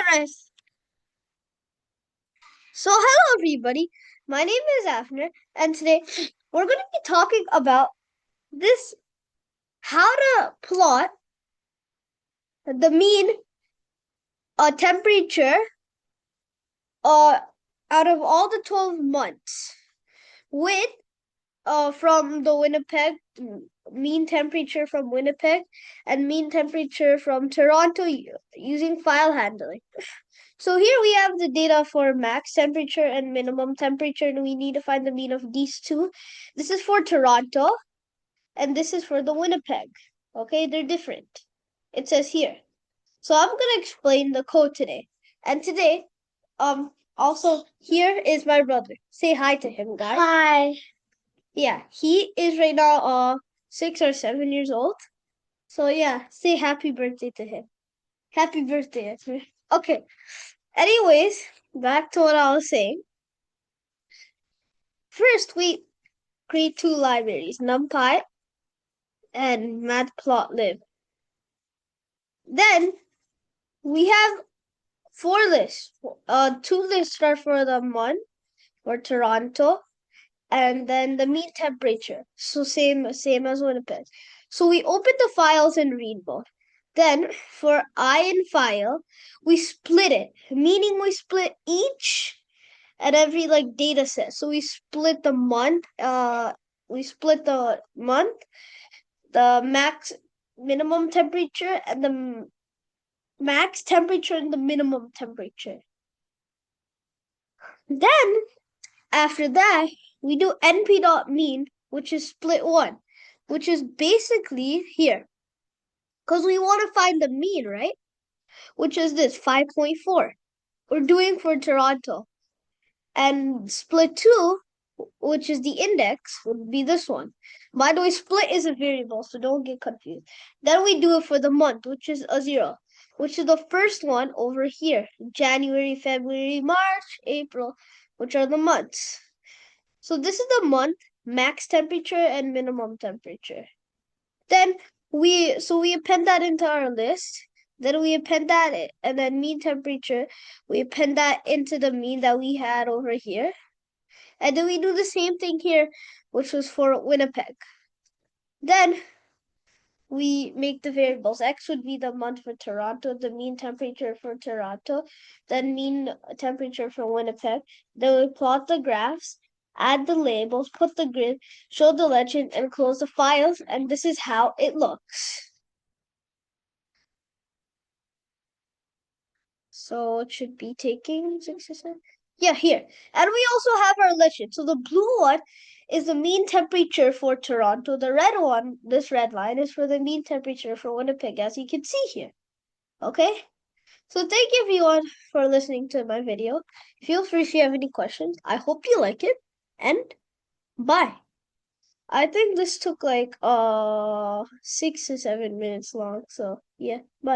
Progress. So, hello everybody. My name is Afner, and today we're going to be talking about this how to plot the mean temperature uh, out of all the 12 months with from the Winnipeg mean temperature from Winnipeg and mean temperature from Toronto using file handling. So here we have the data for max temperature and minimum temperature, and we need to find the mean of these two. This is for Toronto, and this is for the Winnipeg. Okay, they're different. It says here. So I'm gonna explain the code today. And today, also here is my brother. Say hi to him, guys. Hi. Yeah, he is right now 6 or 7 years old. So yeah, say happy birthday to him. Happy birthday, Esther. Okay. Anyways, back to what I was saying. First, we create two libraries, NumPy and Matplotlib. Then we have four lists. Two lists are for the month for Toronto, and then the mean temperature. So same as Winnipeg. So we open the files and read both. Then for in file, we split it, meaning we split each and every like data set. So we split the month, the max minimum temperature and the max temperature and the minimum temperature. Then after that, we do np.mean, which is split one, which is basically here. Because we want to find the mean, right? Which is this 5.4. We're doing for Toronto. And split two, which is the index, would be this one. By the way, split is a variable, so don't get confused. Then we do it for the month, which is a 0, which is the first one over here. January, February, March, April, which are the months. So this is the month, max temperature and minimum temperature. Then we append that into our list. Then we append that, and then mean temperature, we append that into the mean that we had over here. And then we do the same thing here, which was for Winnipeg. Then we make the variables. X would be the month for Toronto, the mean temperature for Toronto, then mean temperature for Winnipeg. Then we plot the graphs, add the labels, put the grid, show the legend, and close the files. And this is how it looks. So it should be taking 6 or 7. Yeah, here. And we also have our legend. So the blue one is the mean temperature for Toronto. The red one, this red line, is for the mean temperature for Winnipeg, as you can see here. Okay? So thank you everyone for listening to my video. Feel free if you have any questions. I hope you like it. And bye. I think this took like 6 to 7 minutes long. So yeah, bye.